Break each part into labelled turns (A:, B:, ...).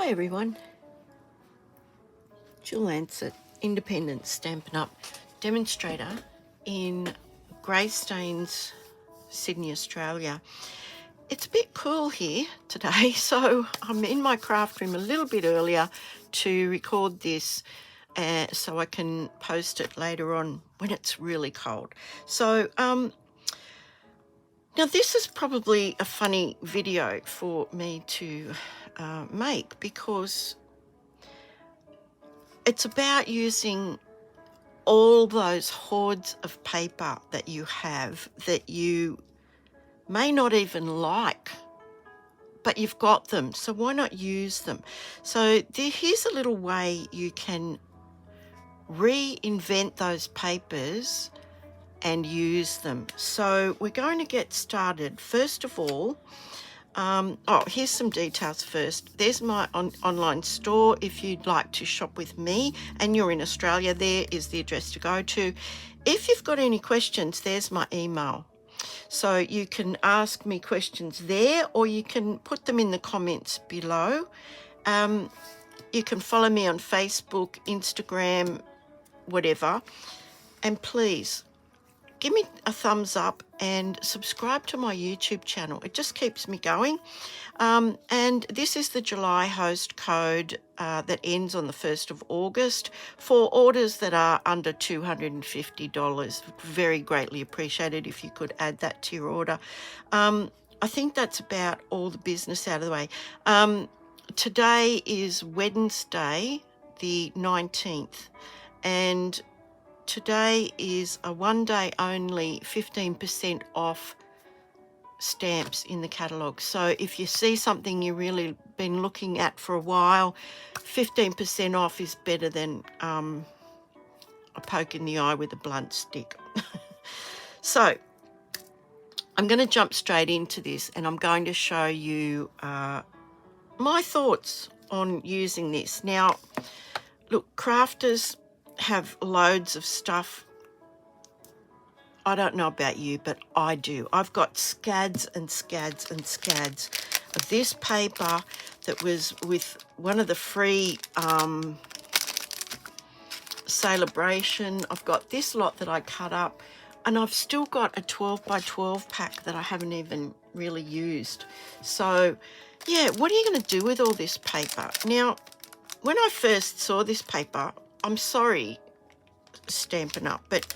A: Hi everyone, Jill Lancet, independent Stampin' Up demonstrator in Greystanes, Sydney, Australia. It's a bit cool here today, so I'm in my craft room a little bit earlier to record this so I can post it later on when it's really cold. So now this is probably a funny video for me to make because it's about using all those hordes of paper that you have that you may not even like, but you've got them, so why not use them? So here's a little way you can reinvent those papers and use them. So we're going to get started. First of all, here's some details first. There's my online store. If you'd like to shop with me and you're in Australia, there is the address to go to. If you've got any questions, there's my email. So you can ask me questions there, or you can put them in the comments below. You can follow me on Facebook, Instagram, whatever. And please, give me a thumbs up and subscribe to my YouTube channel. It just keeps me going. And this is the July host code that ends on the 1st of August for orders that are under $250. Very greatly appreciated if you could add that to your order. I think that's about all the business out of the way. Today is Wednesday, the 19th, and today is a one-day only 15% off stamps in the catalogue. So if you see something you've really been looking at for a while, 15% off is better than a poke in the eye with a blunt stick. So I'm going to jump straight into this, and I'm going to show you my thoughts on using this. Now, look, crafters have loads of stuff. I don't know about you, but I do. I've got scads and scads and scads of this paper that was with one of the free celebration. I've got this lot that I cut up, and I've still got a 12 by 12 pack that I haven't even really used. So yeah, what are you going to do with all this paper? Now, when I first saw this paper, I'm sorry, Stampin' Up, but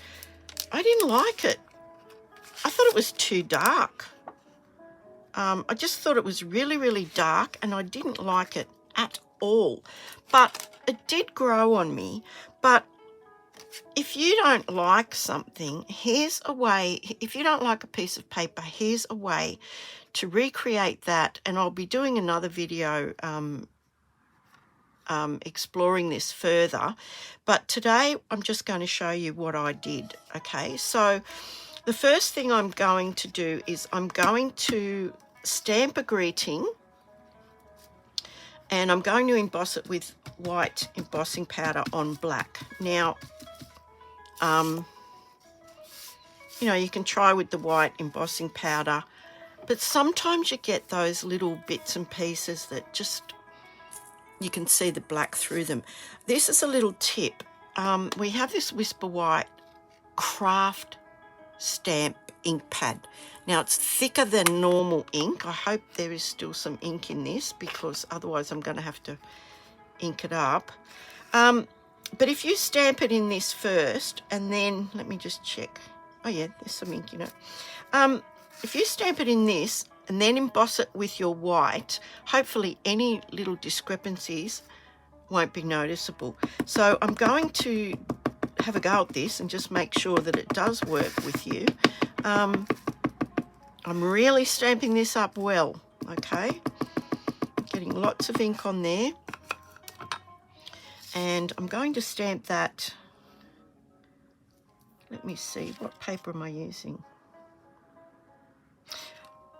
A: I didn't like it. I thought it was too dark. I just thought it was really, really dark, and I didn't like it at all. But it did grow on me. But if you don't like something, here's a way. If you don't like a piece of paper, here's a way to recreate that. And I'll be doing another video exploring this further, but today I'm just going to show you what I did. Okay, so the first thing I'm going to do is I'm going to stamp a greeting, and I'm going to emboss it with white embossing powder on black. Now you know, you can try with the white embossing powder, but sometimes you get those little bits and pieces that just, you can see the black through them. This is a little tip. We have this Whisper White craft stamp ink pad. Now, it's thicker than normal ink. I hope there is still some ink in this, because otherwise I'm going to have to ink it up. But if you stamp it in this first, and then, let me just check. Oh yeah, there's some ink in it. If you stamp it in this, and then emboss it with your white, hopefully any little discrepancies won't be noticeable. So I'm going to have a go at this and just make sure that it does work with you. I'm really stamping this up well, okay? Getting lots of ink on there. And I'm going to stamp that. Let me see, what paper am I using?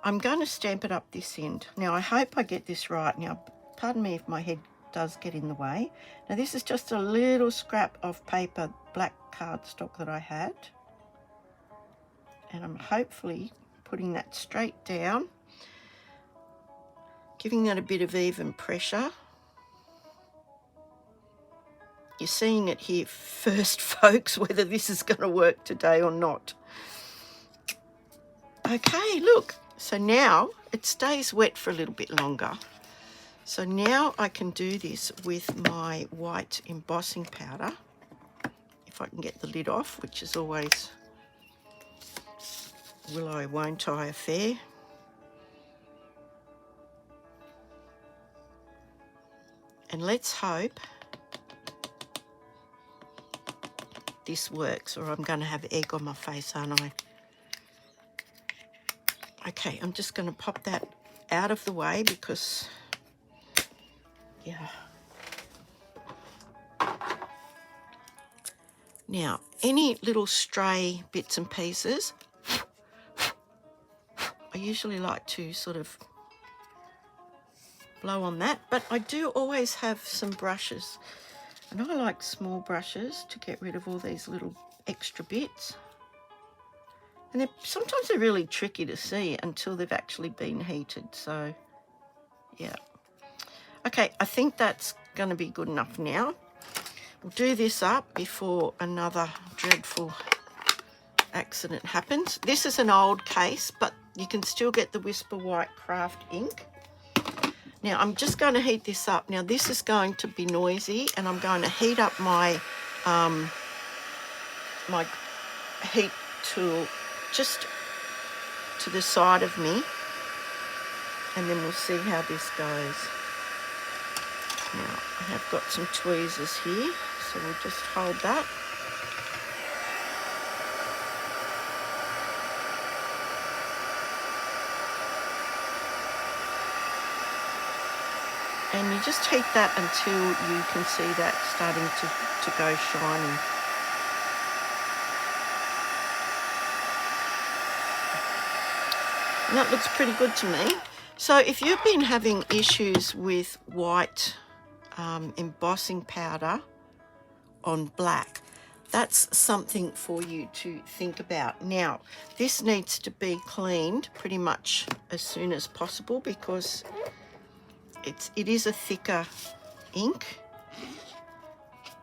A: I'm going to stamp it up this end. Now, I hope I get this right. Now, pardon me if my head does get in the way. Now, this is just a little scrap of paper, black cardstock that I had. And I'm hopefully putting that straight down, giving that a bit of even pressure. You're seeing it here first, folks, whether this is going to work today or not. Okay, look. So now it stays wet for a little bit longer. So now I can do this with my white embossing powder. If I can get the lid off, which is always will I, won't I affair. And let's hope this works, or I'm going to have egg on my face, aren't I? Okay, I'm just going to pop that out of the way because, yeah. Now, any little stray bits and pieces, I usually like to sort of blow on that, but I do always have some brushes, and I like small brushes to get rid of all these little extra bits. And sometimes they're really tricky to see until they've actually been heated, so yeah. Okay, I think that's going to be good enough now. We'll do this up before another dreadful accident happens. This is an old case, but you can still get the Whisper White Craft ink. Now, I'm just going to heat this up. Now, this is going to be noisy, and I'm going to heat up my, my heat tool just to the side of me, and then we'll see how this goes. Now, I have got some tweezers here, so we'll just hold that. And you just heat that until you can see that starting to go shiny. And that looks pretty good to me. So if you've been having issues with white embossing powder on black, that's something for you to think about. Now, this needs to be cleaned pretty much as soon as possible because it is a thicker ink,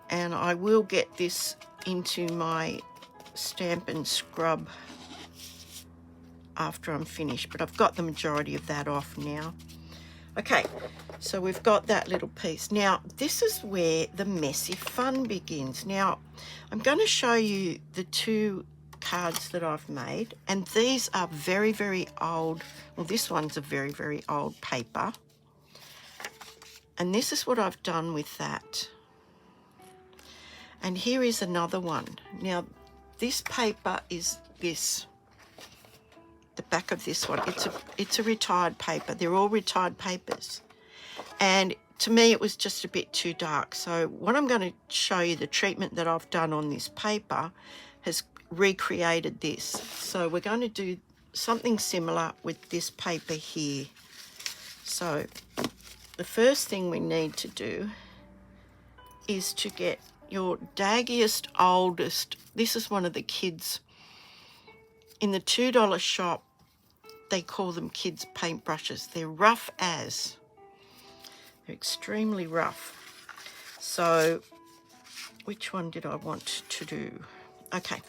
A: and I will get this into my stamp and scrub after I'm finished, but I've got the majority of that off now. Okay, so we've got that little piece. Now, this is where the messy fun begins. Now, I'm going to show you the two cards that I've made, and these are very, very old. Well, this one's a very, very old paper. And this is what I've done with that. And here is another one. Now, this paper is this. The back of this one. It's a retired paper. They're all retired papers. And to me, it was just a bit too dark. So what I'm going to show you, the treatment that I've done on this paper has recreated this. So we're going to do something similar with this paper here. So the first thing we need to do is to get your daggiest, oldest, this is one of the kids, in the $2 shop, they call them kids paintbrushes. They're rough as. They're extremely rough. So which one did I want to do? Okay,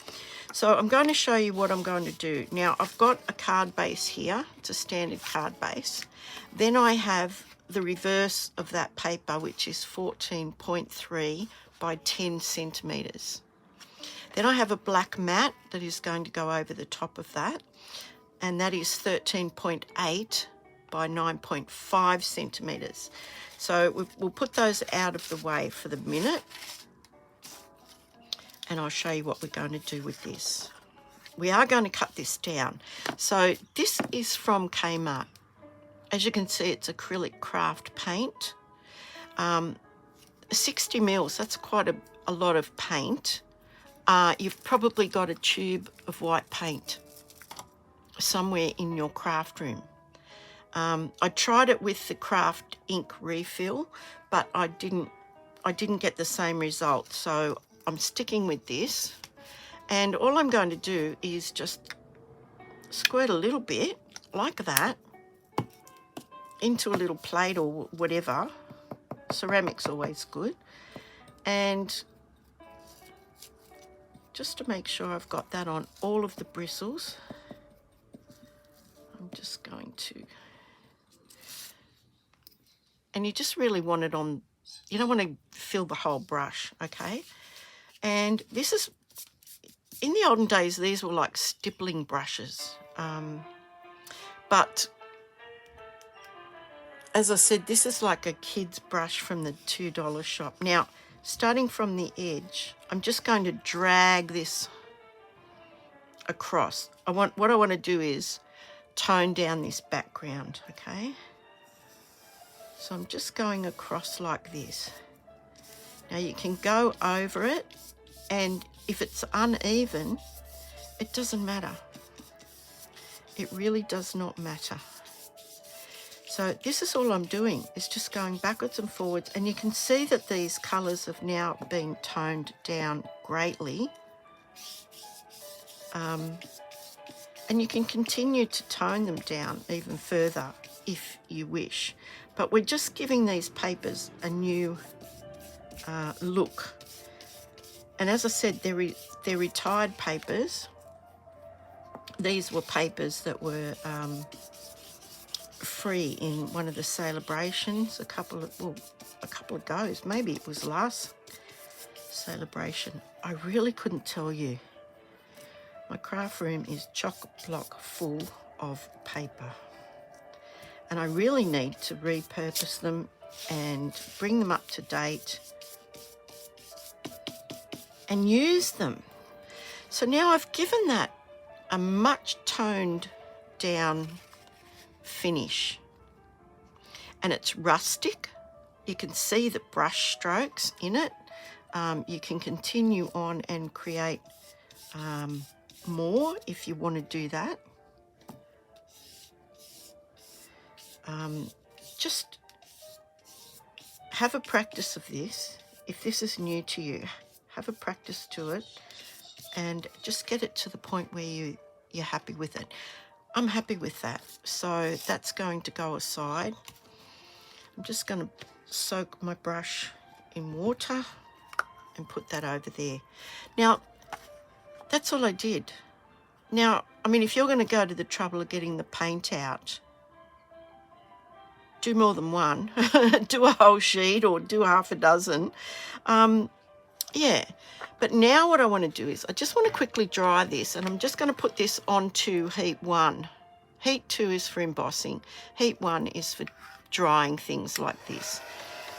A: so I'm going to show you what I'm going to do. Now, I've got a card base here. It's a standard card base. Then I have the reverse of that paper, which is 14.3 by 10 centimetres. Then I have a black mat that is going to go over the top of that, and that is 13.8 by 9.5 centimetres. So we'll put those out of the way for the minute, and I'll show you what we're going to do with this. We are going to cut this down. So this is from Kmart. As you can see, it's acrylic craft paint. 60 mils, that's quite a lot of paint. You've probably got a tube of white paint somewhere in your craft room. I tried it with the craft ink refill, but I didn't get the same result. So I'm sticking with this, and all I'm going to do is just squirt a little bit like that into a little plate or whatever. Ceramic's always good. And just to make sure I've got that on all of the bristles, I'm just going to, and you just really want it on, you don't want to fill the whole brush, okay? And this is, in the olden days, these were like stippling brushes. But as I said, this is like a kid's brush from the $2 shop. Now, starting from the edge, I'm just going to drag this across. What I want to do is tone down this background, okay? So I'm just going across like this. Now you can go over it, and if it's uneven, it doesn't matter. It really does not matter. So this is all I'm doing, is just going backwards and forwards, and you can see that these colours have now been toned down greatly. And you can continue to tone them down even further if you wish. But we're just giving these papers a new look. And as I said, they're retired papers. These were papers that were free in one of the celebrations a couple of goes. Maybe it was last celebration. I really couldn't tell you. My craft room is chock-block full of paper, and I really need to repurpose them and bring them up to date and use them. So now I've given that a much toned down finish, and it's rustic. You can see the brush strokes in it. You can continue on and create more if you want to do that. Just have a practice of this. If this is new to you, have a practice to it and just get it to the point where you're happy with it. I'm happy with that, so that's going to go aside. I'm just going to soak my brush in water and put that over there. Now, that's all I did. Now, I mean, if you're going to go to the trouble of getting the paint out, do more than one. Do a whole sheet or do half a dozen. Yeah. But now what I want to do is I just want to quickly dry this, and I'm just going to put this onto heat 1. Heat 2 is for embossing. Heat 1 is for drying things like this.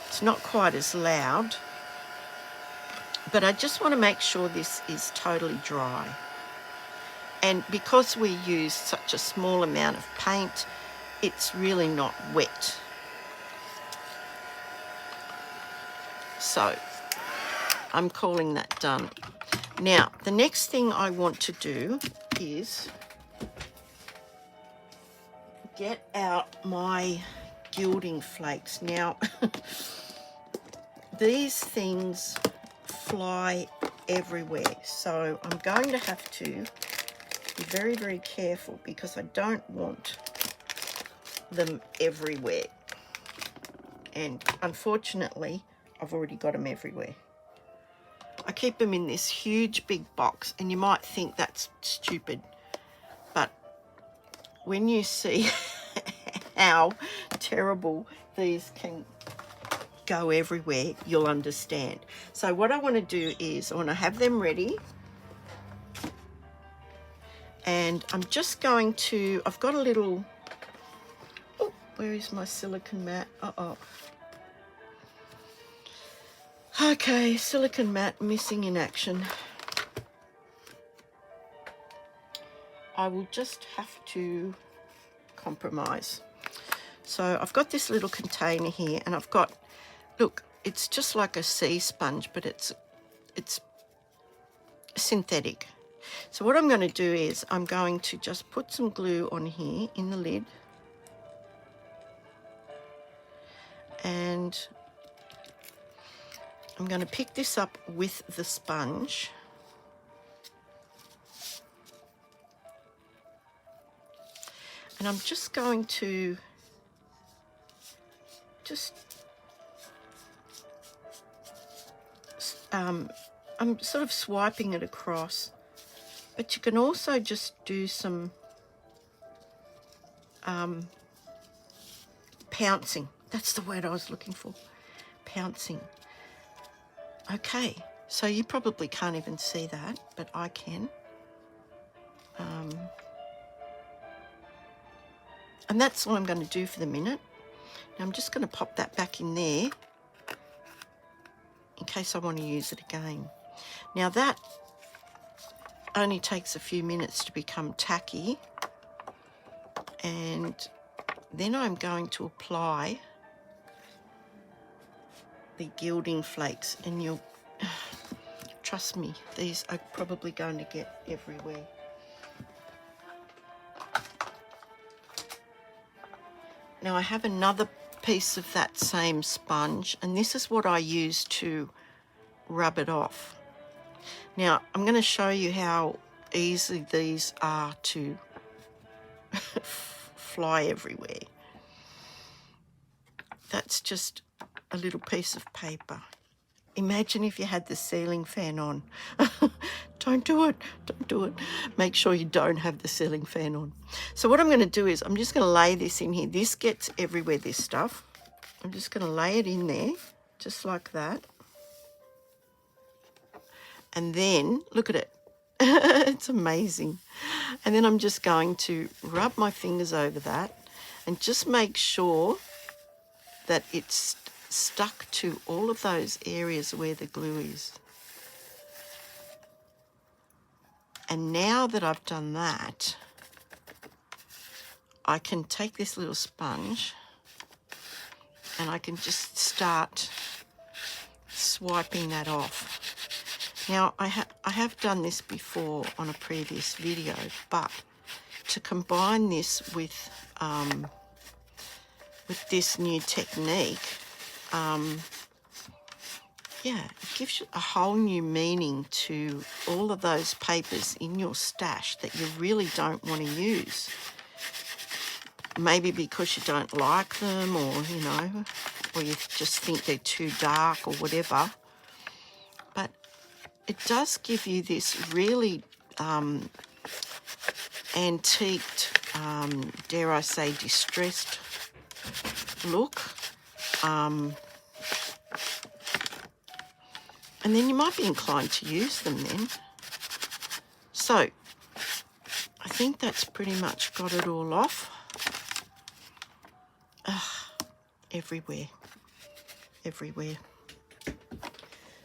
A: It's not quite as loud, but I just want to make sure this is totally dry. And because we use such a small amount of paint, it's really not wet. So I'm calling that done. Now, the next thing I want to do is get out my gilding flakes. Now, these things fly everywhere, so I'm going to have to be very, very careful because I don't want them everywhere. And unfortunately, I've already got them everywhere. I keep them in this huge big box, and you might think that's stupid, but when you see how terrible these can go everywhere, you'll understand. So what I want to do is I want to have them ready, and I'm just going to, I've got a little, oh, where is my silicone mat? Okay, silicone mat missing in action. I will just have to compromise. So I've got this little container here, and I've got, look, it's just like a sea sponge, but it's synthetic. So what I'm going to do is I'm going to just put some glue on here in the lid, and I'm going to pick this up with the sponge. And I'm just going to I'm sort of swiping it across, but you can also just do some pouncing. That's the word I was looking for, pouncing. Okay, so you probably can't even see that, but I can. And that's all I'm going to do for the minute. Now I'm just going to pop that back in there in case I want to use it again. Now that only takes a few minutes to become tacky, and then I'm going to apply the gilding flakes, and you'll trust me, these are probably going to get everywhere. Now I have another piece of that same sponge, and this is what I use to rub it off. Now I'm going to show you how easy these are to fly everywhere. That's just a little piece of paper. Imagine if you had the ceiling fan on. Don't do it, don't do it. Make sure you don't have the ceiling fan on. So what I'm going to do is I'm just going to lay this in here. This gets everywhere, this stuff. I'm just going to lay it in there, just like that. And then, look at it. It's amazing. And then I'm just going to rub my fingers over that and just make sure that it's stuck to all of those areas where the glue is. And now that I've done that, I can take this little sponge and I can just start swiping that off. Now I have done this before on a previous video, but to combine this with this new technique, yeah, it gives you a whole new meaning to all of those papers in your stash that you really don't want to use. Maybe because you don't like them, or, you know, or you just think they're too dark or whatever. But it does give you this really antiqued, dare I say, distressed look. And then you might be inclined to use them then. So I think that's pretty much got it all off. Everywhere, everywhere.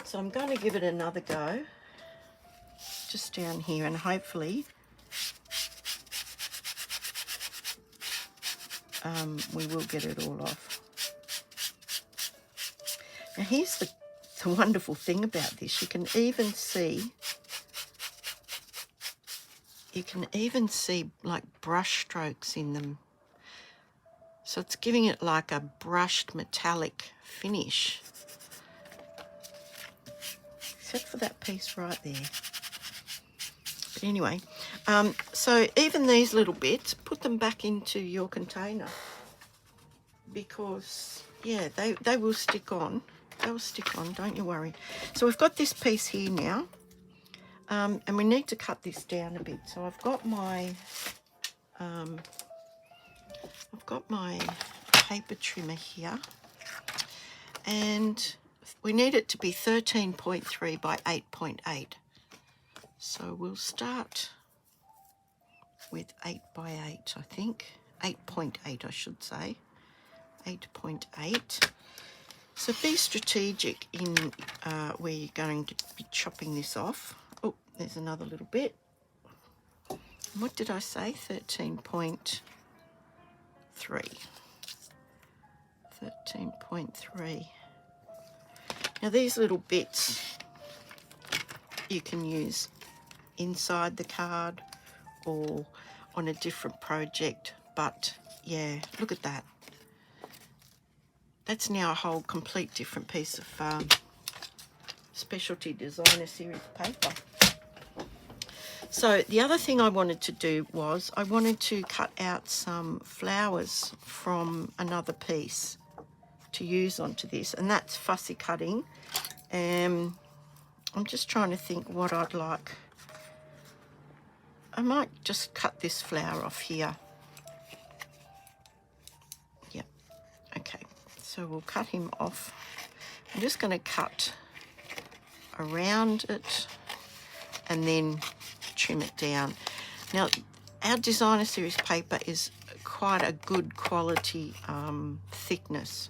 A: So I'm going to give it another go, just down here, and hopefully we will get it all off. Now here's the wonderful thing about this. You can even see like brush strokes in them. So it's giving it like a brushed metallic finish. Except for that piece right there. But anyway, so even these little bits, put them back into your container, because, yeah, they will stick on. They will stick on, don't you worry. So we've got this piece here now, and we need to cut this down a bit. So I've got my paper trimmer here, and we need it to be 13.3 by 8.8. So we'll start with 8 by 8, I think. 8.8, I should say. 8.8. So be strategic in where you're going to be chopping this off. Oh, there's another little bit. What did I say? 13.3. 13.3. Now these little bits you can use inside the card or on a different project, but yeah, look at that. That's now a whole complete different piece of specialty designer series paper. So the other thing I wanted to do was I wanted to cut out some flowers from another piece to use onto this, and that's fussy cutting. I'm just trying to think what I'd like. I might just cut this flower off here. Yep. Okay, so we'll cut him off. I'm just going to cut around it and then trim it down. Now, our designer series paper is quite a good quality thickness.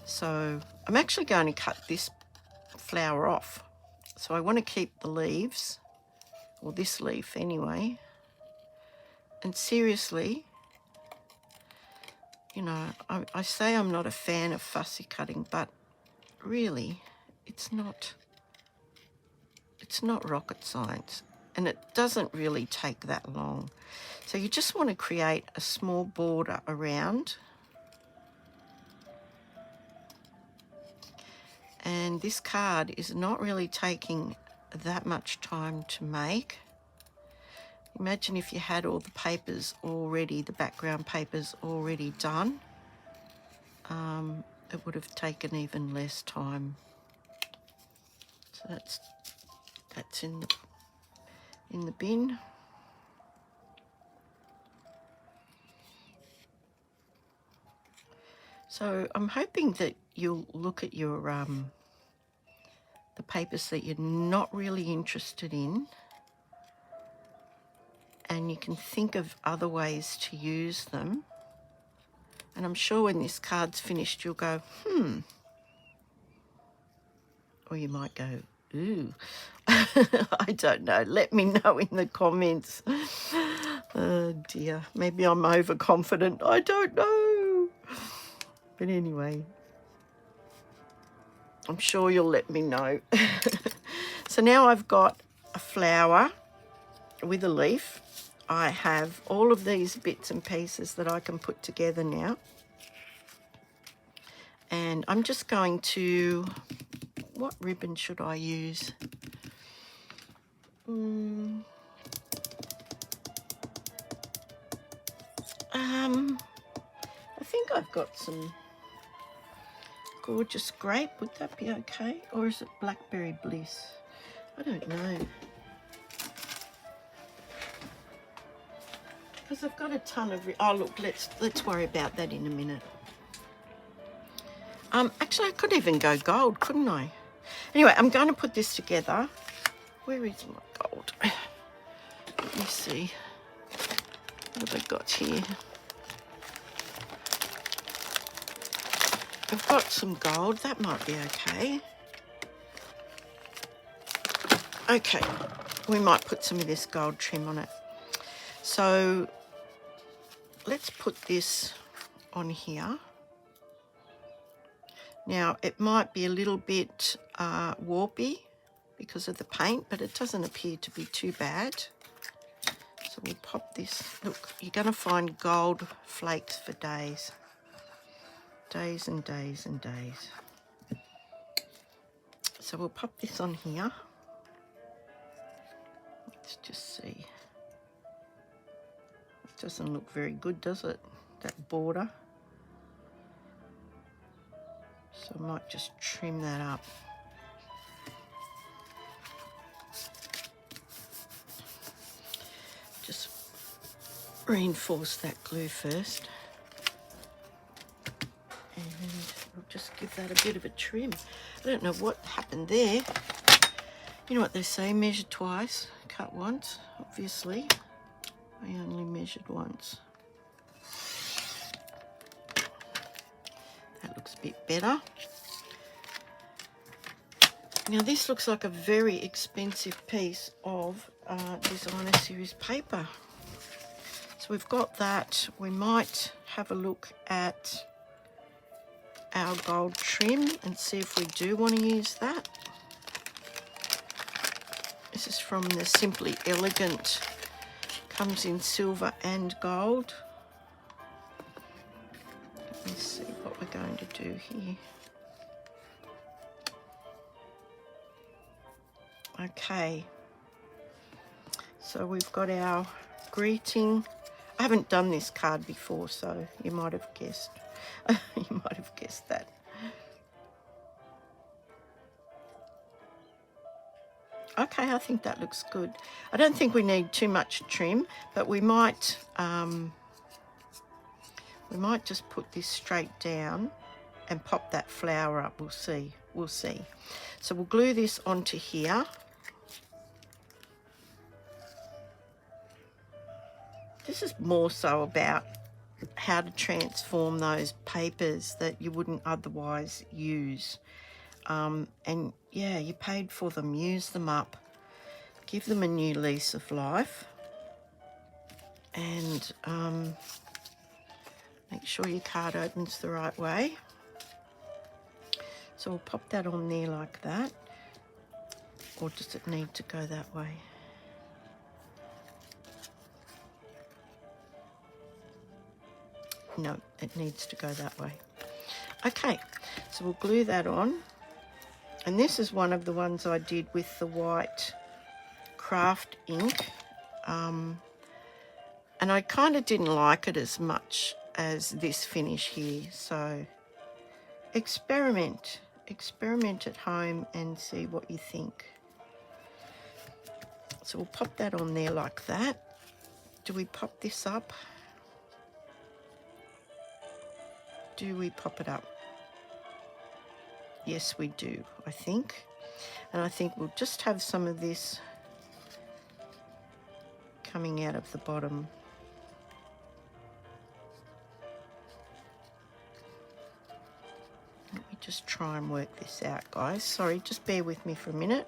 A: So I'm actually going to cut this flower off. So I want to keep the leaves, or this leaf anyway. And seriously, you know, I say I'm not a fan of fussy cutting, but really, it's not rocket science, and it doesn't really take that long. So you just want to create a small border around. And this card is not really taking that much time to make. Imagine if you had all the papers already, the background papers already done. It would have taken even less time. So that's in the bin. So I'm hoping that you'll look at your the papers that you're not really interested in, and you can think of other ways to use them. And I'm sure when this card's finished, you'll go, or you might go, ooh. I don't know. Let me know in the comments. Oh dear, maybe I'm overconfident. I don't know. But anyway, I'm sure you'll let me know. So now I've got a flower with a leaf. I have all of these bits and pieces that I can put together now. And I'm just going to, what ribbon should I use? I think I've got some gorgeous grape. Would that be okay? Or is it blackberry bliss? I don't know. Because I've got a ton of... Oh, look, let's worry about that in a minute. Actually, I could even go gold, couldn't I? Anyway, I'm going to put this together. Where is my gold? Let me see. What have I got here? I've got some gold. That might be okay. Okay, we might put some of this gold trim on it. So let's put this on here. Now, it might be a little bit warpy because of the paint, but it doesn't appear to be too bad. So we'll pop this. Look, you're going to find gold flakes for days. Days and days and days. So we'll pop this on here. Let's just see. It doesn't look very good, does it? That border. So I might just trim that up. Just reinforce that glue first. And we'll just give that a bit of a trim. I don't know what happened there. You know what they say, measure twice, cut once. Obviously, I only measured once. That looks a bit better. Now this looks like a very expensive piece of designer series paper. So we've got that. We might have a look at our gold trim and see if we do want to use that. This is from the Simply Elegant. Comes in silver and gold. Let's see what we're going to do here. Okay. So we've got our greeting. I haven't done this card before, so you might have guessed. You might have guessed that. Okay, I think that looks good. I don't think we need too much trim, but we might just put this straight down and pop that flower up. We'll see. We'll see. So we'll glue this onto here. This is more so about how to transform those papers that you wouldn't otherwise use. And yeah, you paid for them. Use them up. Give them a new lease of life. And make sure your card opens the right way. So we'll pop that on there like that. Or does it need to go that way? No, it needs to go that way. Okay, so we'll glue that on. And this is one of the ones I did with the white craft ink. And I kind of didn't like it as much as this finish here. So experiment at home and see what you think. So we'll pop that on there like that. Do we pop this up? Do we pop it up? Yes, we do, I think. And I think we'll just have some of this coming out of the bottom. Let me just try and work this out, guys. Sorry, just bear with me for a minute.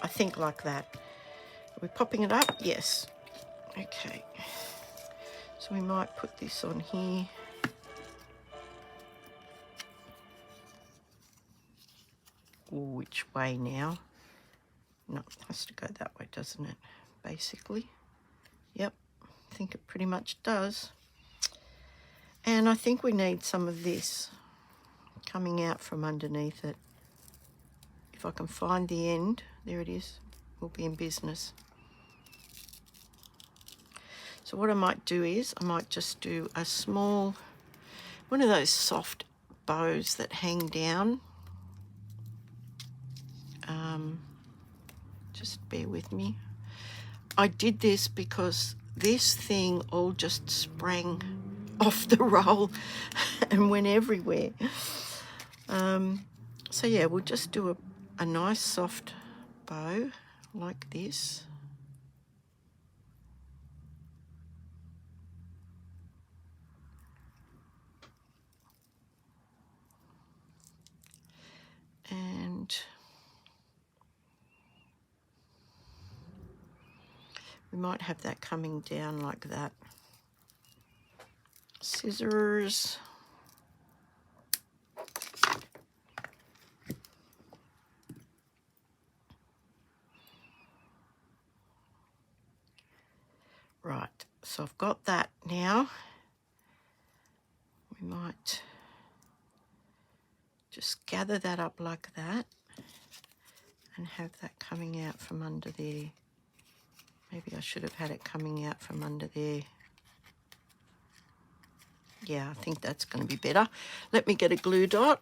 A: I think like that. Are we popping it up? Yes. Okay. So we might put this on here. Which way now? No, it has to go that way, doesn't it? Basically. Yep, I think it pretty much does. And I think we need some of this coming out from underneath it. If I can find the end, there it is, we'll be in business. So what I might do is, I might just do a small, one of those soft bows that hang down. Just bear with me. I did this because this thing all just sprang off the roll and went everywhere. So yeah, we'll just do a nice soft bow like this. And we might have that coming down like that. Scissors. Right, so I've got that now. We might just gather that up like that and have that coming out from under there. Maybe I should have had it coming out from under there. Yeah, I think that's going to be better. Let me get a glue dot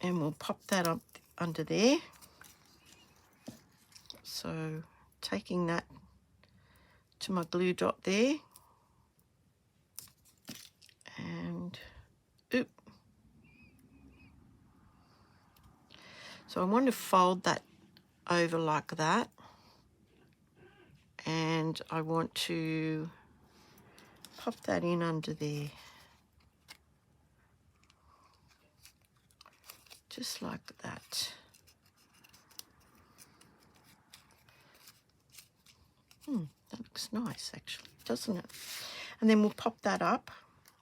A: and we'll pop that up under there. So taking that to my glue dot there. And oop. So I want to fold that over like that. And I want to pop that in under there. Just like that. That looks nice actually, doesn't it? And then we'll pop that up.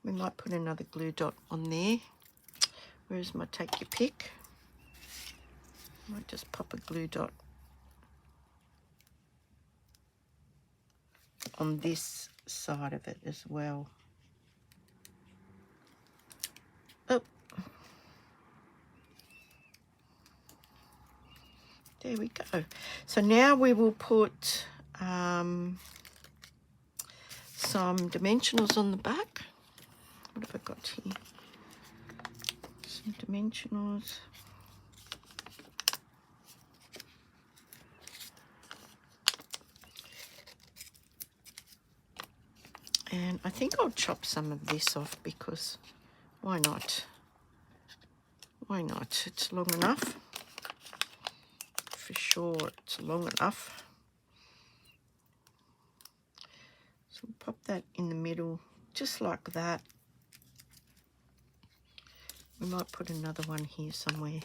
A: We might put another glue dot on there. Where's my take your pick? Might just pop a glue dot on this side of it as well. Oh, there we go. So now we will put some dimensionals on the back. What have I got here? dimensionals. And I think I'll chop some of this off because why not? Why not? It's long enough. For sure, it's long enough. So we'll pop that in the middle, just like that. We might put another one here somewhere.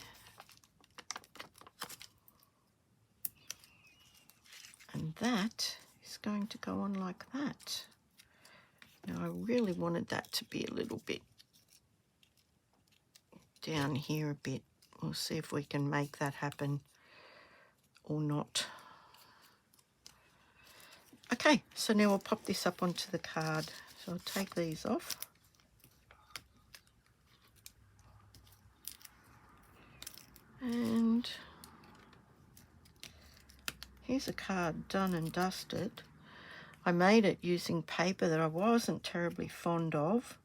A: And that is going to go on like that. Now I really wanted that to be a little bit down here a bit. We'll see if we can make that happen or not. Okay, so now we'll pop this up onto the card. So I'll take these off. And here's a card done and dusted. I made it using paper that I wasn't terribly fond of,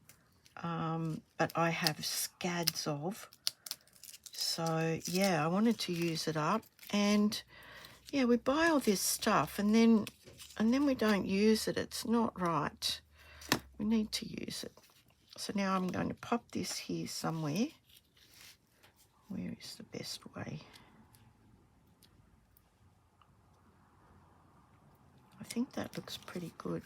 A: but I have scads of. So yeah, I wanted to use it up. And yeah, we buy all this stuff and then we don't use it. It's not right. We need to use it. So now I'm going to pop this here somewhere. Where is the best way? I think that looks pretty good.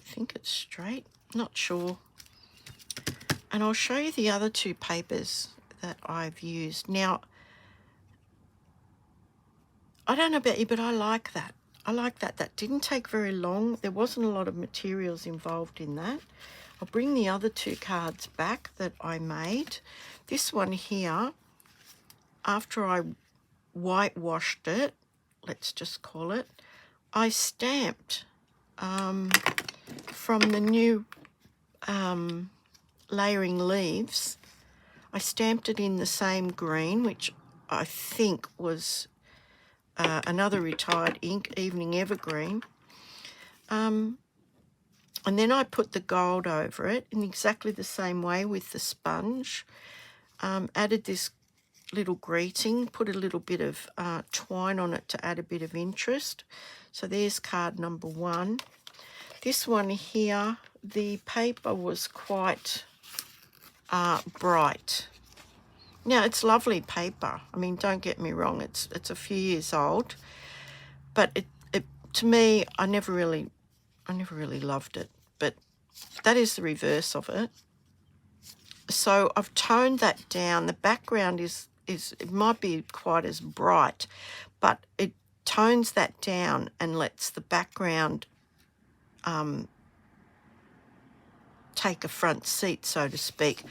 A: I think it's straight, not sure. And I'll show you the other two papers that I've used. Now, I don't know about you, but I like that. I like that. That didn't take very long. There wasn't a lot of materials involved in that. I'll bring the other two cards back that I made. This one here, after I whitewashed it, let's just call it, I stamped from the new layering leaves. I stamped it in the same green, which I think was another retired ink, Evening Evergreen. And then I put the gold over it in exactly the same way with the sponge. Added this little greeting, put a little bit of twine on it to add a bit of interest. So there's card number one. This one here, the paper was quite bright. Now it's lovely paper. I mean, don't get me wrong, it's a few years old, but it to me, I never really loved it. But that is the reverse of it. So I've toned that down. The background is it might be quite as bright, but it tones that down and lets the background take a front seat, so to speak.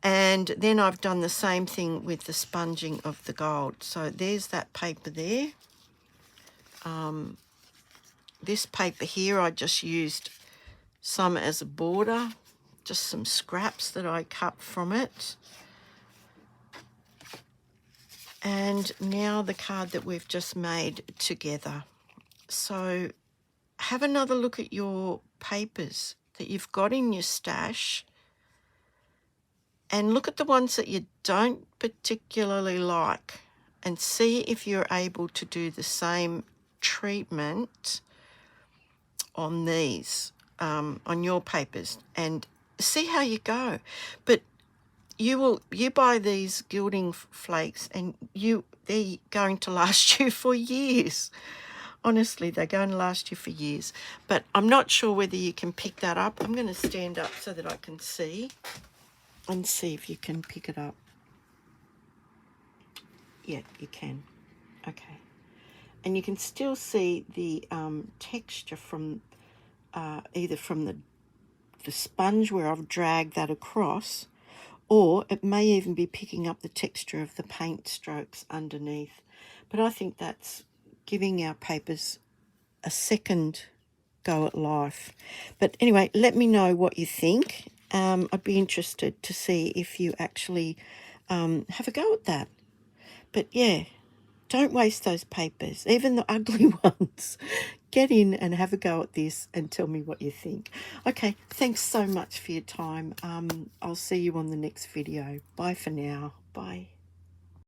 A: And then I've done the same thing with the sponging of the gold. So there's that paper there. This paper here, I just used some as a border, just some scraps that I cut from it. And now the card that we've just made together. So have another look at your papers that you've got in your stash and look at the ones that you don't particularly like and see if you're able to do the same treatment on these, on your papers, and see how you go. But you buy these gilding flakes and they're going to last you for years. Honestly, they're going to last you for years. But I'm not sure whether you can pick that up. I'm going to stand up so that I can see and see if you can pick it up. Yeah, you can. Okay. And you can still see the texture from either from the sponge where I've dragged that across, or it may even be picking up the texture of the paint strokes underneath. But I think that's giving our papers a second go at life. But anyway, let me know what you think. I'd be interested to see if you actually have a go at that. But yeah, Don't waste those papers, even the ugly ones. Get in and have a go at this and tell me what you think. Okay, thanks so much for your time. I'll see you on the next video. Bye for now. Bye.